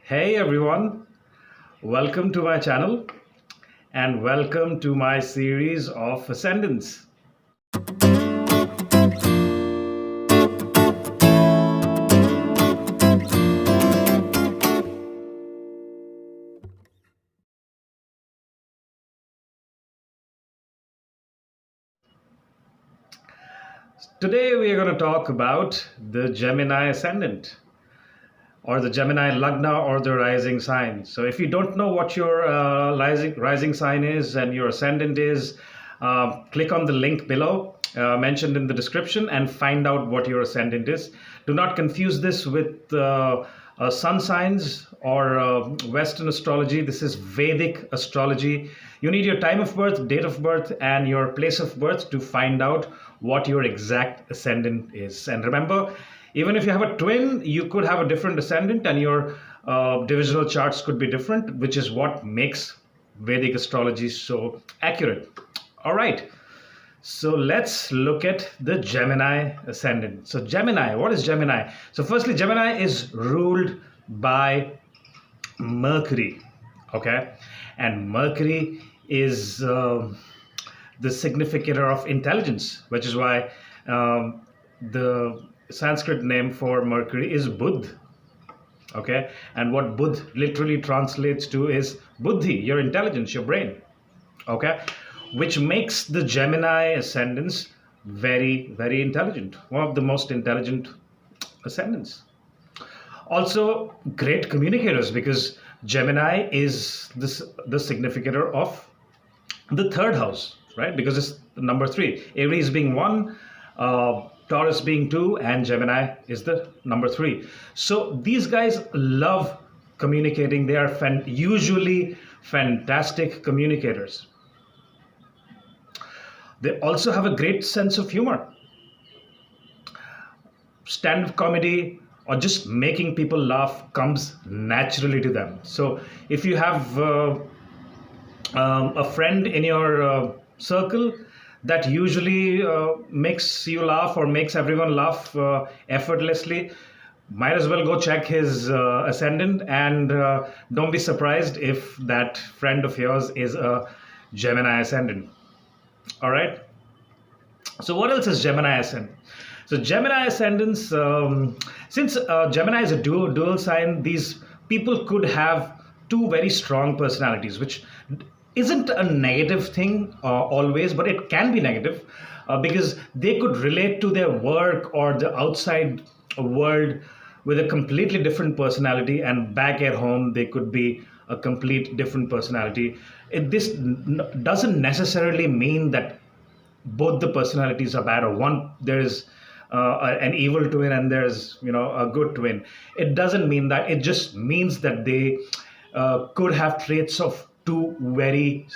Hey everyone, welcome to my channel and welcome to my series of Ascendants. Today we are going to talk about the Gemini Ascendant or the Gemini Lagna or the rising sign. So if you don't know what your rising sign is and your ascendant is, click on the link below mentioned in the description and find out what your ascendant is. Do not confuse this with sun signs or Western astrology. This is Vedic astrology. You need your time of birth, date of birth, and your place of birth to find out what your exact ascendant is. And remember, even if you have a twin, you could have a different ascendant and your divisional charts could be different, which is what makes Vedic astrology so accurate. All right. So let's look at the Gemini ascendant. So Gemini, what is Gemini? So firstly, Gemini is ruled by Mercury, okay? And Mercury is the significator of intelligence, which is why the Sanskrit name for Mercury is Budh, okay? And what Budh literally translates to is Buddhi, your intelligence, your brain, okay? Which makes the Gemini ascendants very, very intelligent. One of the most intelligent ascendants. Also, great communicators because Gemini is the significator of the third house, right? Because it's number 3. Aries being 1, Taurus being 2, and Gemini is the number 3. So these guys love communicating. They are usually fantastic communicators. They also have a great sense of humor. Stand-up comedy or just making people laugh comes naturally to them. So if you have a friend in your circle that usually makes you laugh or makes everyone laugh effortlessly, might as well go check his ascendant, and don't be surprised if that friend of yours is a Gemini ascendant. All right. So what else is Gemini ascendant? So Gemini ascendants, since Gemini is a dual sign, these people could have two very strong personalities, which isn't a negative thing always, but it can be negative because they could relate to their work or the outside world with a completely different personality, and back at home they could be a complete different personality. This doesn't necessarily mean that both the personalities are bad, or one there is an evil twin and there's a good twin. It doesn't mean that. It just means that they could have traits of two very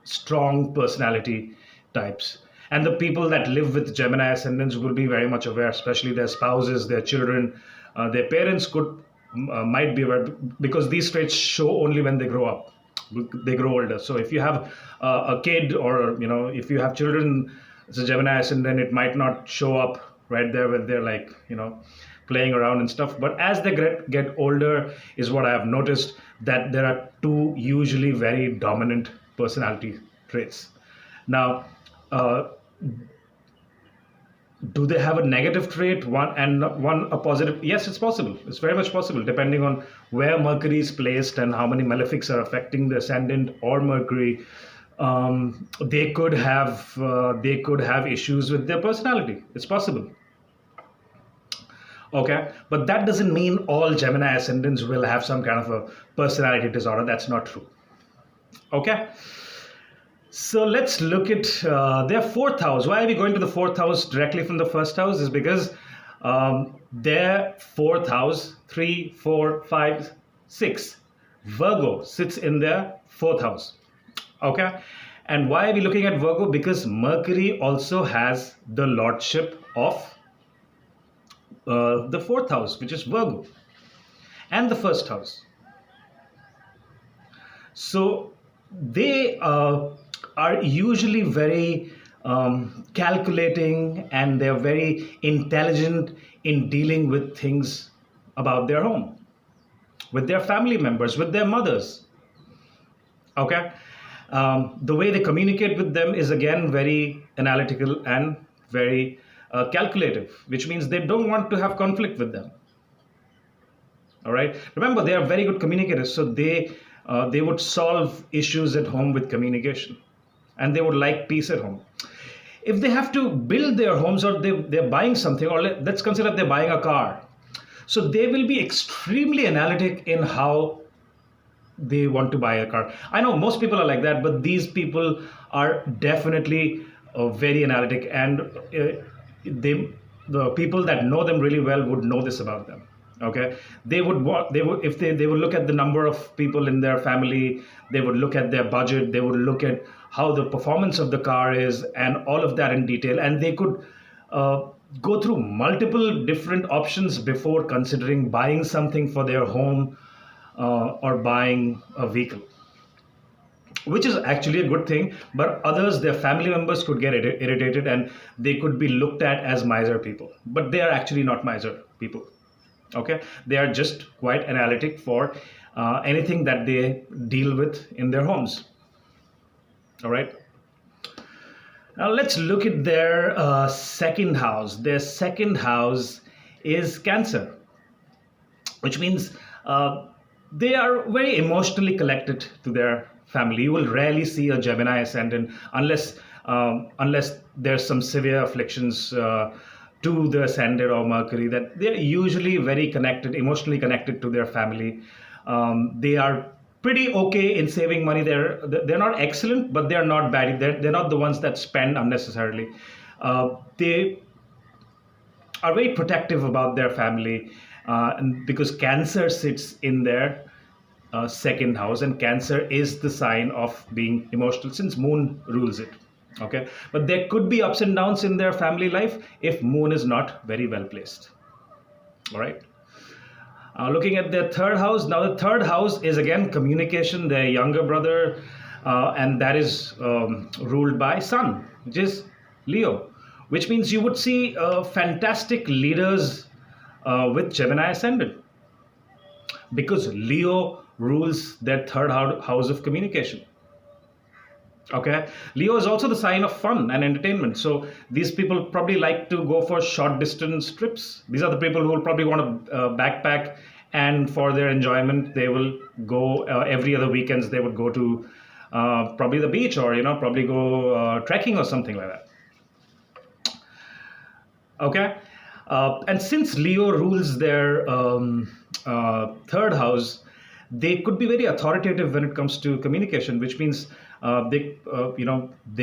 strong personality types. And the people that live with Gemini ascendants will be very much aware, especially their spouses, their children, their parents might be aware, because these traits show only when they grow up. They grow older. So if you have a kid, or if you have children, it's a Gemini ascendant, it might not show up right there when they're playing around and stuff. But as they get older, is what I have noticed, that there are two usually very dominant personality traits. Now, do they have a negative trait, one a positive? Yes, it's possible. It's very much possible, depending on where Mercury is placed and how many malefics are affecting the ascendant or Mercury. They could have issues with their personality. It's possible. Okay, but that doesn't mean all Gemini ascendants will have some kind of a personality disorder. That's not true. Okay. So let's look at their fourth house. Why are we going to the fourth house directly from the first house? Is because their fourth house, 3, 4, 5, 6, Virgo sits in their fourth house. Okay. And why are we looking at Virgo? Because Mercury also has the lordship of the fourth house, which is Virgo, and the first house. So they are usually very calculating, and they're very intelligent in dealing with things about their home. with their family members, with their mothers. Okay. The way they communicate with them is again very analytical and very calculative, which means they don't want to have conflict with them. All right. Remember, they are very good communicators, so they would solve issues at home with communication, and they would like peace at home. If they have to build their homes, or they're buying something, or let's consider they're buying a car, so they will be extremely analytic in how they want to buy a car. I know most people are like that, but these people are definitely very analytic, and the people that know them really well would know this about them. Okay, they would if they would look at the number of people in their family, they would look at their budget, they would look at how the performance of the car is, and all of that in detail, and they could go through multiple different options before considering buying something for their home, or buying a vehicle, which is actually a good thing. But others, their family members, could get irritated, and they could be looked at as miser people, but they are actually not miser people. Okay, they are just quite analytic for anything that they deal with in their homes. All right, now let's look at their second house. Their second house is Cancer, which means they are very emotionally connected to their family. You will rarely see a Gemini ascendant unless there's some severe afflictions to the ascendant or Mercury, that they're usually very connected, emotionally connected to their family. They are pretty okay in saving money. They're not excellent, but they're not bad. They're not the ones that spend unnecessarily. They are very protective about their family, and because Cancer sits in their second house, and Cancer is the sign of being emotional since Moon rules it. Okay, but there could be ups and downs in their family life if Moon is not very well placed. All right. Looking at their third house, now the third house is again communication, their younger brother, and that is ruled by Sun, which is Leo, which means you would see fantastic leaders with Gemini ascendant, because Leo rules their third house of communication. Okay, Leo is also the sign of fun and entertainment. So these people probably like to go for short distance trips. These are the people who will probably want to backpack, and for their enjoyment, they will go every other weekends. They would go to probably the beach, or probably go trekking or something like that. Okay, and since Leo rules their third house, they could be very authoritative when it comes to communication, which means they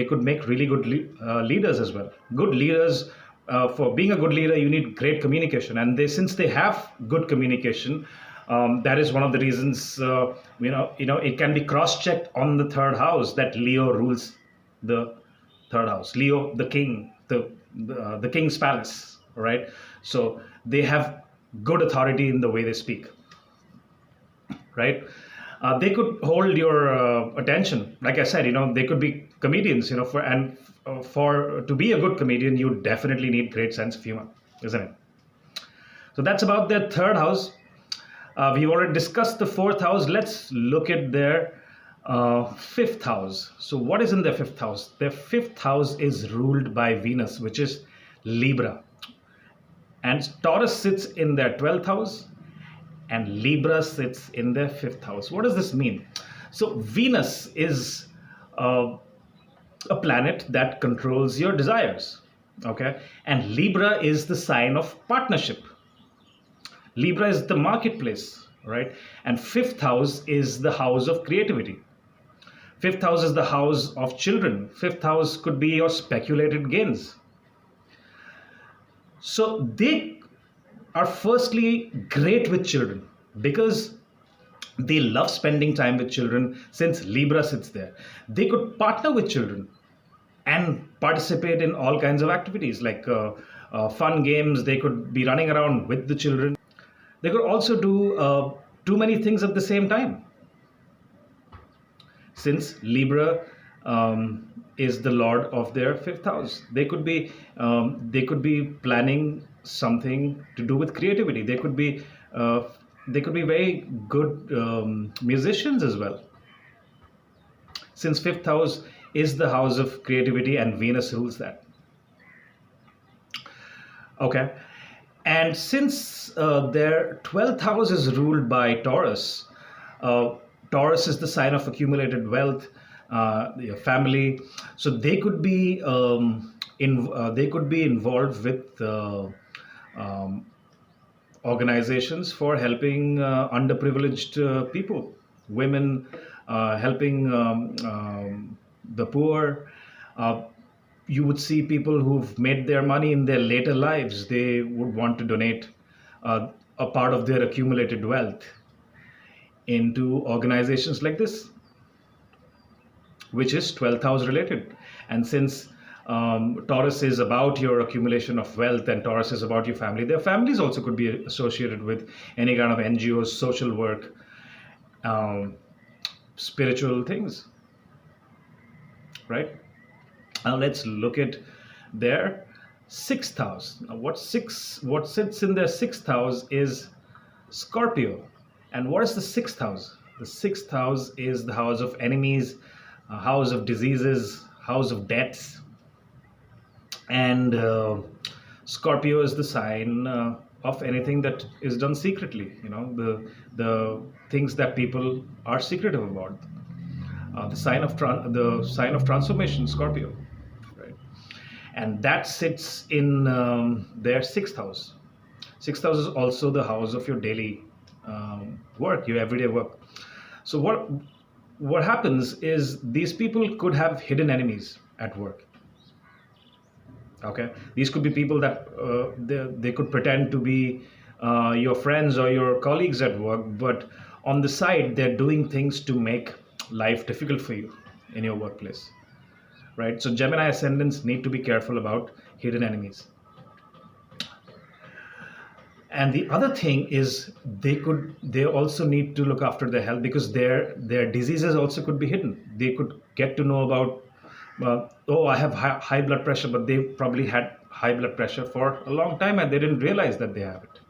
could make really good leaders as well. Good leaders, for being a good leader, you need great communication, and since they have good communication, that is one of the reasons. It can be cross-checked on the third house that Leo rules the third house. Leo, the king, the king's palace. Right, so they have good authority in the way they speak. Right. They could hold your attention. Like I said, they could be comedians. For to be a good comedian, you definitely need great sense of humor, isn't it? So that's about their third house. We've already discussed the fourth house. Let's look at their fifth house. So what is in their fifth house? Their fifth house is ruled by Venus, which is Libra, and Taurus sits in their 12th house, and Libra sits in their fifth house. What does this mean? So Venus is a planet that controls your desires. Okay, and Libra is the sign of partnership. Libra is the marketplace, right? And fifth house is the house of creativity. Fifth house is the house of children. Fifth house could be your speculated gains. So they are firstly great with children because they love spending time with children. Since Libra sits there, they could partner with children and participate in all kinds of activities like fun games. They could be running around with the children. They could also do too many things at the same time. Since Libra is the lord of their fifth house, they could be planning something to do with creativity. They could be they could be very good musicians as well, since fifth house is the house of creativity and Venus rules that. Okay. And since their 12th house is ruled by Taurus, uh, Taurus is the sign of accumulated wealth, your family. So they could be involved with um, organizations for helping underprivileged people, women, helping the poor. Uh, you would see people who've made their money in their later lives. They would want to donate a part of their accumulated wealth into organizations like this, which is 12th house related. And since Taurus is about your accumulation of wealth and Taurus is about your family, their families also could be associated with any kind of NGOs, social work, um, spiritual things, right? Now let's look at their sixth house. Now what sits in their sixth house is Scorpio. And what is the sixth house? The sixth house is the house of enemies, a house of diseases, house of deaths. And Scorpio is the sign of anything that is done secretly. The things that people are secretive about. The sign of transformation, Scorpio, right? And that sits in their sixth house. Sixth house is also the house of your daily work, your everyday work. So what happens is these people could have hidden enemies at work. Okay, these could be people that they could pretend to be your friends or your colleagues at work, but on the side they're doing things to make life difficult for you in your workplace, right? So Gemini ascendants need to be careful about hidden enemies. And the other thing is they also need to look after their health, because their diseases also could be hidden. They could get to know about, oh, I have high blood pressure, but they probably had high blood pressure for a long time and they didn't realize that they have it.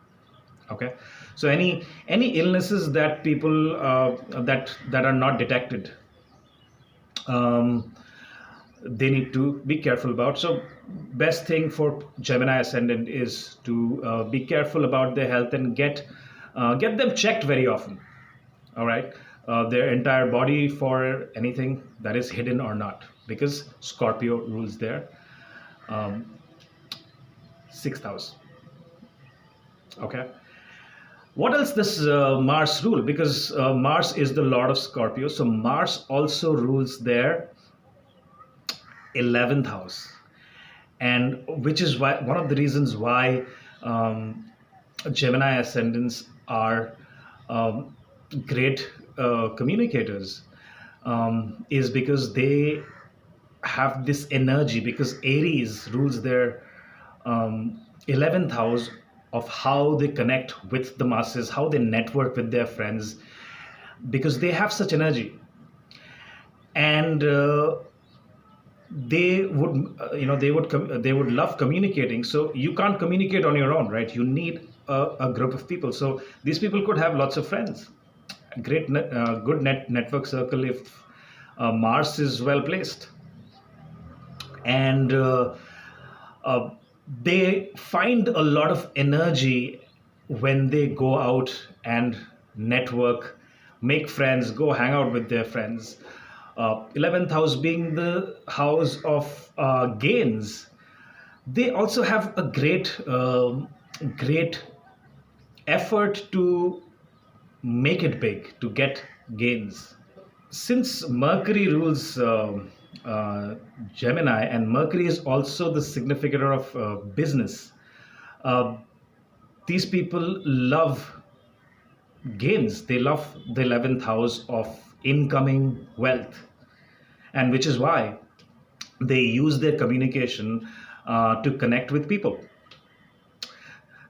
Okay, so any illnesses that people that are not detected, um, they need to be careful about. So best thing for Gemini ascendant is to be careful about their health and get them checked very often. All right, their entire body for anything that is hidden or not, because Scorpio rules their um, sixth house. Okay. What else does Mars rule? Because Mars is the lord of Scorpio, so Mars also rules their 11th house, and which is why one of the reasons why Gemini ascendants are um, great communicators, is because they have this energy, because Aries rules their 11th house of how they connect with the masses, how they network with their friends, because they have such energy. And they would love communicating. So you can't communicate on your own, right? You need a group of people. So these people could have lots of friends, good network circle if Mars is well placed. And uh, they find a lot of energy when they go out and network, make friends, go hang out with their friends. 11th house being the house of gains, they also have a great effort to make it big, to get gains. Since Mercury rules Gemini, and Mercury is also the significator of business, uh, these people love gains. They love the 11th house of incoming wealth, and which is why they use their communication to connect with people.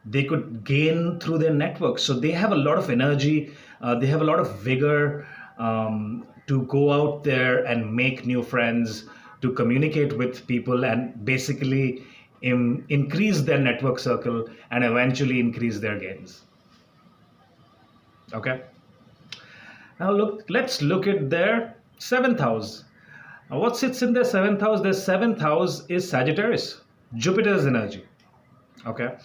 They could gain through their network, so they have a lot of energy, they have a lot of vigor to go out there and make new friends, to communicate with people, and basically increase their network circle and eventually increase their gains. Okay. Now let's look at their seventh house. Now, what sits in their seventh house? Their seventh house is Sagittarius, Jupiter's energy. Okay.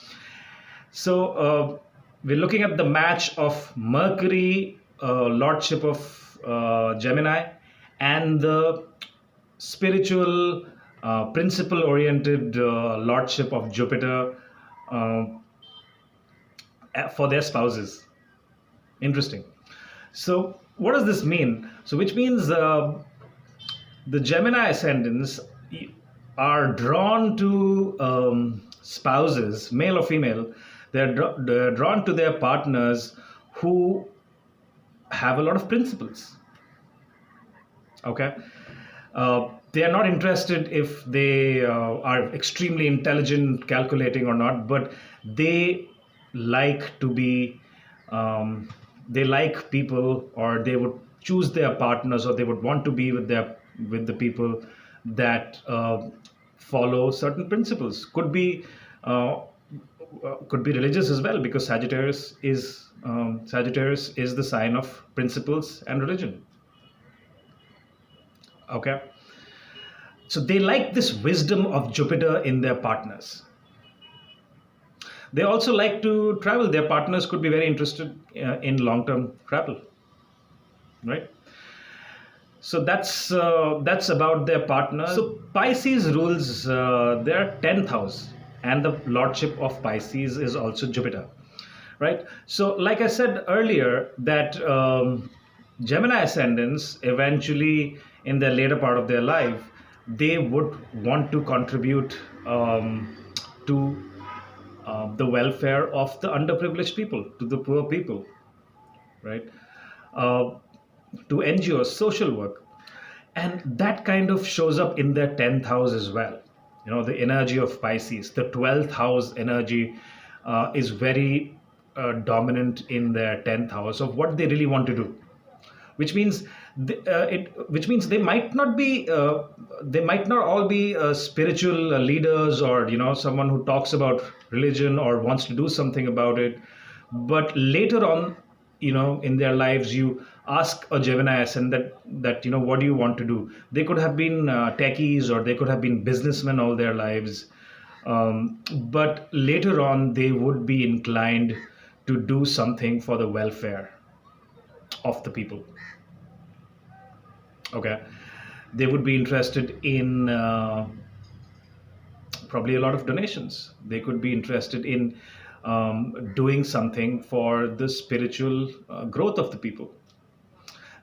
So we're looking at the match of Mercury, lordship of Gemini, and the spiritual, principle oriented lordship of Jupiter uh, for their spouses. Interesting. So, what does this mean? So, which means the Gemini ascendants are drawn to spouses, male or female. They're drawn to their partners who have a lot of principles. Okay. They are not interested if they are extremely intelligent, calculating or not, but they like to be, um, they like people, or they would choose their partners, or they would want to be with the people that follow certain principles. Uh, could be religious as well, because Sagittarius is the sign of principles and religion. Okay. So they like this wisdom of Jupiter in their partners. They also like to travel. Their partners could be very interested in long-term travel, right? So that's about their partner. So Pisces rules their 10th house, and the lordship of Pisces is also Jupiter, right? So, like I said earlier, that Gemini ascendants eventually, in the later part of their life, they would want to contribute to the welfare of the underprivileged people, to the poor people, right? Uh, to NGOs, social work. And that kind of shows up in their 10th house as well. You know, the energy of Pisces, the 12th house energy is very dominant in their 10th house of what they really want to do, which means which means they might not all be spiritual leaders, or someone who talks about religion or wants to do something about it. But later on, in their lives, you ask a Gemini ascendant that what do you want to do. They could have been techies, or they could have been businessmen all their lives, but later on they would be inclined to do something for the welfare of the people. Okay. They would be interested in probably a lot of donations. They could be interested in doing something for the spiritual growth of the people.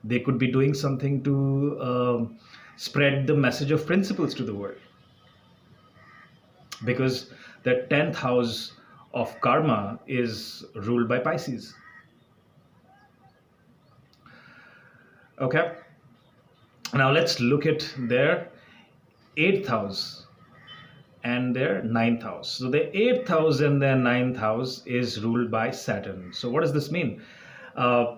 They could be doing something to spread the message of principles to the world, because the 10th house of karma is ruled by Pisces. Okay. Now let's look at their eighth house and their ninth house. So the eighth house and their ninth house is ruled by Saturn. So what does this mean?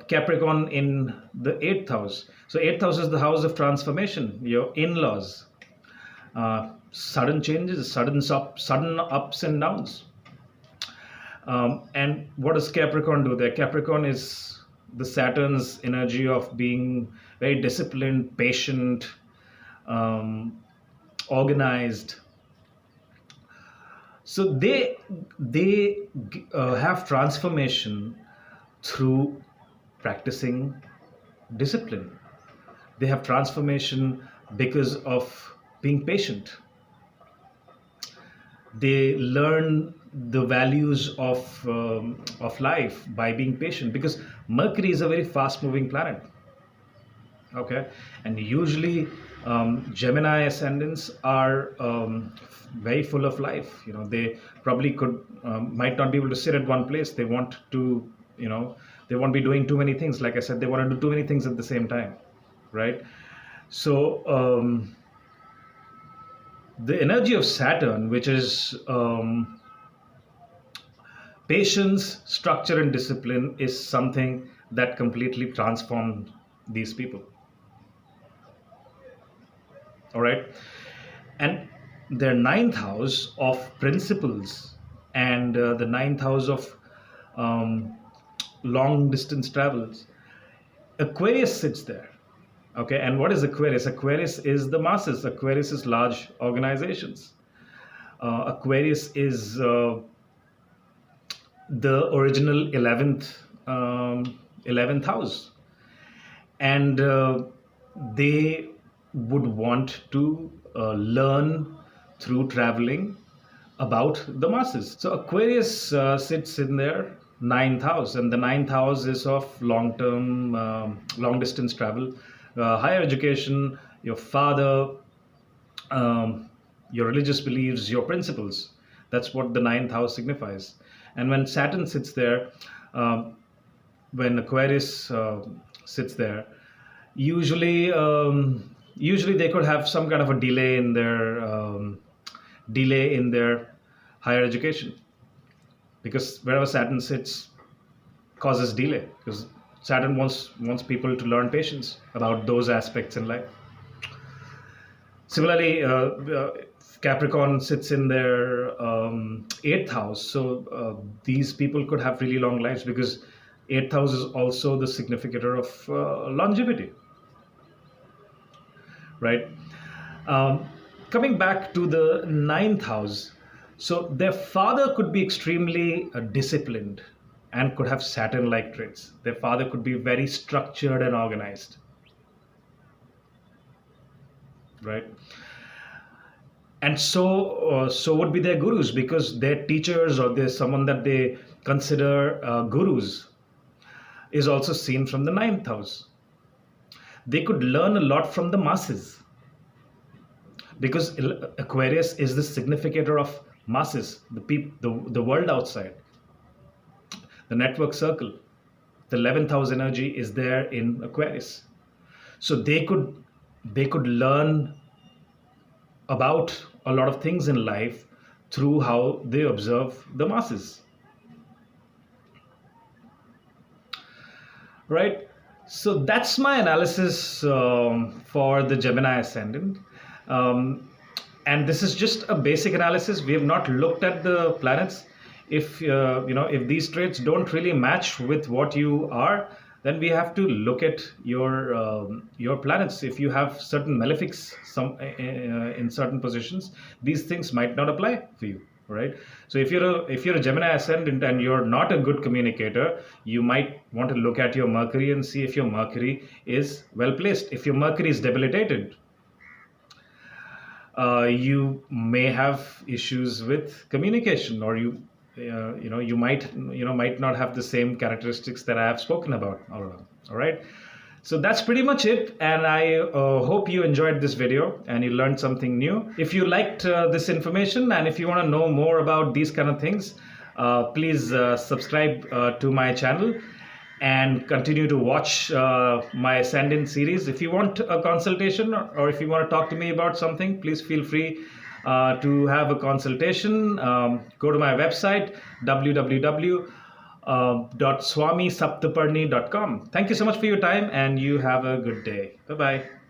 Capricorn in the eighth house. So eighth house is the house of transformation, your in-laws, sudden changes, sudden ups and downs. And what does Capricorn do there? Capricorn is the Saturn's energy of being very disciplined, patient, organized. So they have transformation through practicing discipline. They have transformation because of being patient. They learn the values of life by being patient, because Mercury is a very fast moving planet. Okay. And usually Gemini ascendants are very full of life. They probably might not be able to sit at one place. They want to, they won't be doing too many things. Like I said, they want to do too many things at the same time, right? So the energy of Saturn, which is patience, structure, and discipline, is something that completely transformed these people. All right. And their ninth house of principles, and the ninth house of um, long distance travels. Aquarius sits there. Okay, and what is Aquarius? Aquarius is the masses. Aquarius is large organizations. Aquarius is the original 11th house, and they would want to learn through traveling about the masses. So Aquarius sits in their ninth house, and the ninth house is of long-term, long-distance travel, higher education, your father, your religious beliefs, your principles. That's what the ninth house signifies. And when Saturn sits there, when Aquarius sits there, usually they could have some kind of a delay in their higher education, because wherever Saturn sits causes delay, because Saturn wants people to learn patience about those aspects in life. Similarly, Capricorn sits in their eighth house, so these people could have really long lives, because eighth house is also the significator of longevity, right? Coming back to the ninth house, so their father could be extremely disciplined and could have Saturn-like traits. Their father could be very structured and organized, right? And so would be their gurus, because their teachers, or there's someone that they consider gurus, is also seen from the ninth house. They could learn a lot from the masses, because Aquarius is the significator of masses, the world outside, the network circle. The 11th house energy is there in Aquarius, so they could learn about a lot of things in life through how they observe the masses, right? So that's my analysis for the Gemini Ascendant. And this is just a basic analysis. We have not looked at the planets. If if these traits don't really match with what you are, then we have to look at your planets. If you have certain malefics in certain positions, these things might not apply for you, right? So if you're a Gemini Ascendant and you're not a good communicator, you might want to look at your Mercury and see if your Mercury is well placed. If your Mercury is debilitated, you may have issues with communication, or you might not have the same characteristics that I have spoken about. All right. So that's pretty much it, and I hope you enjoyed this video and you learned something new. If you liked this information, and if you want to know more about these kind of things, please subscribe to my channel and continue to watch my Ascendant series. If you want a consultation, or if you want to talk to me about something, please feel free to have a consultation. Go to my website, www.swamisaptaparni.com. Thank you so much for your time, and you have a good day. Bye-bye.